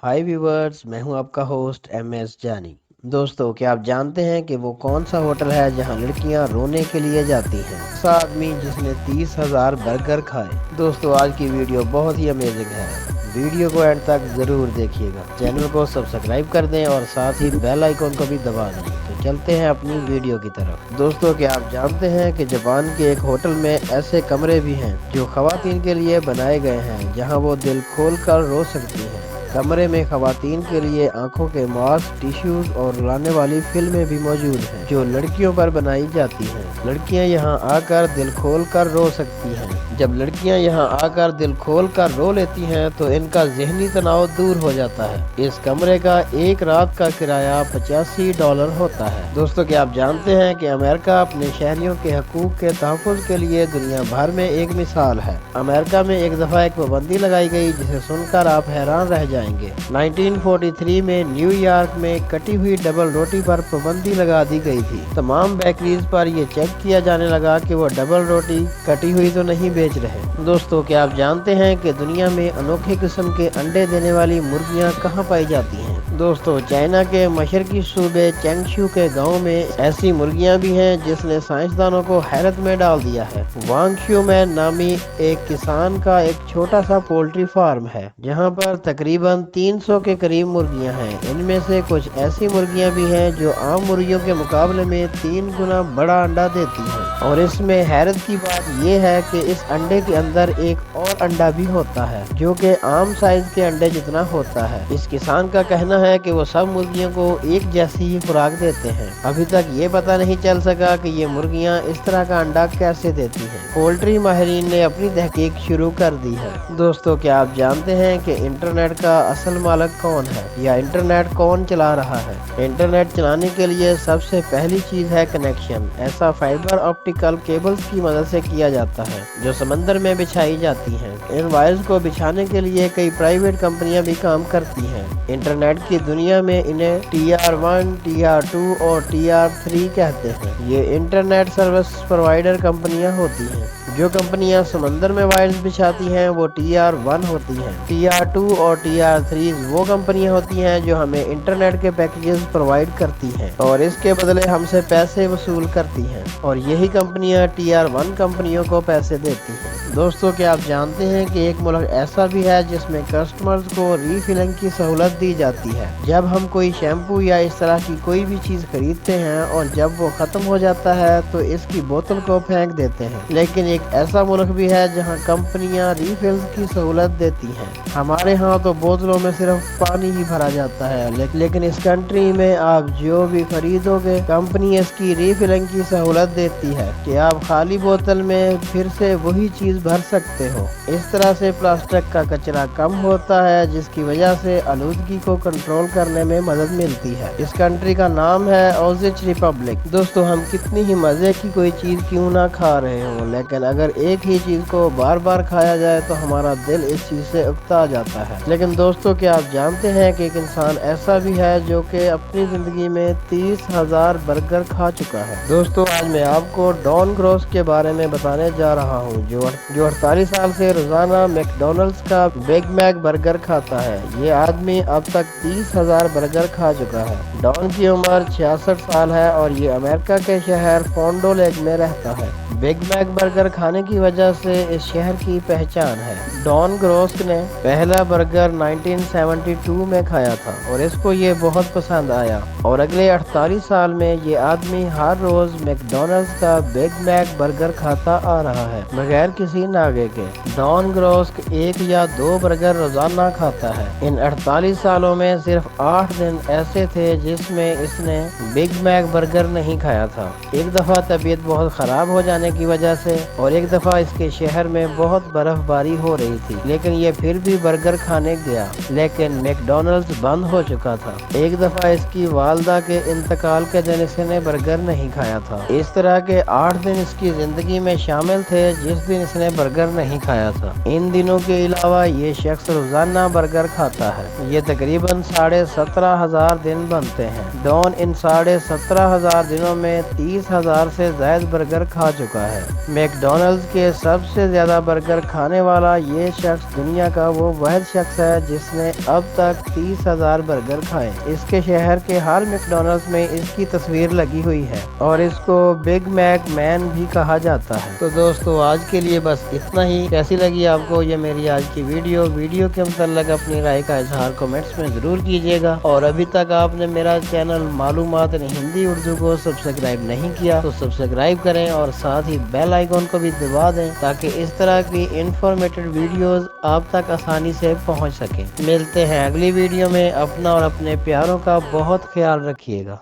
हाय viewers, मैं हूं आपका होस्ट MS जानी। दोस्तों, क्या आप जानते हैं कि वो कौन सा होटल है जहां लड़कियां रोने के लिए जाती हैं? ऐसा आदमी जिसने 30,000 बर्गर खाए। दोस्तों, आज की वीडियो बहुत ही अमेजिंग है। वीडियो को एंड तक जरूर देखिएगा। चैनल को सब्सक्राइब कर दें और साथ ही बेल आइकॉन को भी दबा दें। तो चलते हैं अपनी वीडियो की तरफ। दोस्तों, क्या आप जानते हैं कि जापान के एक होटल में ऐसे कमरे भी हैं जो खवातीन के लिए बनाए गए हैं, जहां वो दिल खोल कर रो सकती हैं। कमरे में खवातीन के लिए आंखों के मास्क, टिश्यूज और रुलाने वाली फिल्में भी मौजूद हैं जो लड़कियों पर बनाई जाती हैं। लड़कियां यहां आकर दिल खोल कर रो सकती हैं। जब लड़कियां यहां आकर दिल खोल कर रो लेती हैं तो इनका ज़हनी तनाव दूर हो जाता है। इस कमरे का एक रात का किराया $85 होता है। दोस्तों, क्या आप जानते हैं कि अमेरिका अपने शहरियों के हकूक के तहफ़्फ़ुज़ के लिए दुनिया भर में एक मिसाल है। अमेरिका में एक दफ़ा एक पाबंदी लगाई गई जिसे सुनकर आप हैरान रह जाएंगे। 1943 में न्यूयॉर्क में कटी हुई डबल रोटी पर पाबंदी लगा दी गई थी। तमाम बेकरीज पर यह चेक किया जाने लगा कि वो डबल रोटी कटी हुई तो नहीं बेच रहे। दोस्तों, क्या आप जानते हैं कि दुनिया में अनोखे किस्म के अंडे देने वाली मुर्गियां कहाँ पाई जाती हैं? दोस्तों, चाइना के मशरकी सूबे चेंगशू के गांव में ऐसी मुर्गियां भी हैं जिसने साइंसदानों को हैरत में डाल दिया है। वांगशू में नामी एक किसान का एक छोटा सा पोल्ट्री फार्म है जहां पर तकरीबन 300 के करीब मुर्गियां हैं। इनमें से कुछ ऐसी मुर्गियां भी हैं जो आम मुर्गियों के मुकाबले में 3 गुना बड़ा अंडा देती हैं। और इसमें हैरत की बात यह है कि इस अंडे के अंदर एक और अंडा भी होता है जो कि आम साइज के अंडे जितना होता है। इस किसान का कहना है कि वो सब मुर्गियों को एक जैसी ही खुराक देते हैं। अभी तक ये पता नहीं चल सका कि ये मुर्गियां इस तरह का अंडा कैसे देती हैं। पोल्ट्री माहिरीन ने अपनी तहकीक शुरू कर दी है। दोस्तों, क्या आप जानते हैं कि इंटरनेट का असल मालिक कौन है या इंटरनेट कौन चला रहा है? इंटरनेट चलाने के लिए सबसे पहली चीज है कनेक्शन। ऐसा फाइबर ऑप्टिकल केबल्स की मदद से किया जाता है जो समंदर में बिछाई जाती हैं। इन वायर्स को बिछाने के लिए कई प्राइवेट कंपनियां भी काम करती हैं। इंटरनेट की दुनिया में इन्हें TR1, TR2 और TR3 कहते हैं। ये इंटरनेट सर्विस प्रोवाइडर कंपनियां होती हैं। जो कंपनियां समंदर में वायर्स बिछाती हैं वो TR1 होती हैं। TR2 और TR3 वो कंपनियां होती हैं जो हमें इंटरनेट के पैकेजेस प्रोवाइड करती हैं और इसके बदले हमसे पैसे वसूल करती हैं, और यही कंपनियां TR1 कंपनियों को पैसे देती हैं। दोस्तों, क्या आप जानते हैं कि एक मुल्क ऐसा भी है जिसमें कस्टमर्स को रीफिलिंग की सहूलत दी जाती है। जब हम कोई शैम्पू या इस तरह की कोई भी चीज खरीदते हैं और जब वो खत्म हो जाता है तो इसकी बोतल को फेंक देते हैं। लेकिन एक ऐसा मुल्क भी है जहां कंपनियां रीफिल्स की सहूलत देती हैं। हमारे यहाँ तो बोतलों में सिर्फ पानी ही भरा जाता है, लेकिन इस कंट्री में आप जो भी खरीदोगे कंपनी इसकी रीफिलिंग की सहूलत देती है कि आप खाली बोतल में फिर से वही चीज भर सकते हो। इस तरह से प्लास्टिक का कचरा कम होता है जिसकी वजह से आलूदगी को कंट्रोल करने में मदद मिलती है। इस कंट्री का नाम है ऑजिच रिपब्लिक। दोस्तों, हम कितनी ही मजे की कोई चीज क्यों ना खा रहे हो, लेकिन अगर एक ही चीज को बार बार खाया जाए तो हमारा दिल इस चीज से उकता जाता है। लेकिन दोस्तों, क्या आप जानते हैं कि एक इंसान ऐसा भी है जो कि अपनी जिंदगी में 30,000 बर्गर खा चुका है? दोस्तों, आज मैं आपको डॉन ग्रोस के बारे में बताने जा रहा हूँ जो 48 साल से रोजाना मैकडोनल्ड्स का बिग मैक बर्गर खाता है। ये आदमी अब तक 30,000 बर्गर खा चुका है। डॉन की उम्र 66 साल है और ये अमेरिका के शहर फोंडो लेक में रहता है। बिग मैक बर्गर खाने की वजह से इस शहर की पहचान है। डॉन ग्रोस ने पहला बर्गर 1972 में खाया था और इसको ये बहुत पसंद आया, और अगले 48 साल में ये आदमी हर रोज मैकडोनल्ड्स का बिग मैक बर्गर खाता आ रहा है बगैर किसी नागे के। डॉन ग्रोस 1 या 2 बर्गर रोजाना खाता है। इन 48 सालों में सिर्फ 8 दिन ऐसे थे जिसमें इसने बिग मैक बर्गर नहीं खाया था। एक दफा तबीयत बहुत खराब हो जाने की वजह से और एक दफा इसके शहर में बहुत बर्फबारी हो रही थी, लेकिन ये फिर भी बर्गर खाने गया, लेकिन मैकडोनल्ड्स बंद हो चुका था। एक दफा इसकी वालदा के इंतकाल के दिन इसने बर्गर नहीं खाया था। इस तरह के 8 दिन इसकी जिंदगी में शामिल थे जिस दिन इसने बर्गर नहीं खाया था। इन दिनों के अलावा ये शख्स रोजाना बर्गर खाता है। ये तकरीबन 17,500 दिन बनते हैं। डॉन इन 17,500 दिनों में 30,000 से ज्यादा बर्गर खा चुका चुका है। मैकडॉनल्ड्स के सबसे ज्यादा बर्गर खाने वाला ये शख्स दुनिया का वो वाहिद शख्स है जिसने अब तक 30,000 बर्गर खाए। इसके शहर के हर मैकडॉनल्ड्स में इसकी तस्वीर लगी हुई है और इसको बिग मैक मैन भी कहा जाता है। तो दोस्तों आज के लिए बस इतना ही। कैसी लगी आपको ये मेरी आज की वीडियो के मतलब अपनी राय का इजहार कमेंट्स में जरूर कीजिएगा। और अभी तक आपने मेरा चैनल मालूमात हिंदी उर्दू को सब्सक्राइब नहीं किया तो सब्सक्राइब करें और साथ ही बेल आइकॉन को भी दबा दें ताकि इस तरह की इंफॉर्मेटिव वीडियोस आप तक आसानी से पहुंच सके। मिलते हैं अगली वीडियो में। अपना और अपने प्यारों का बहुत ख्याल रखिएगा।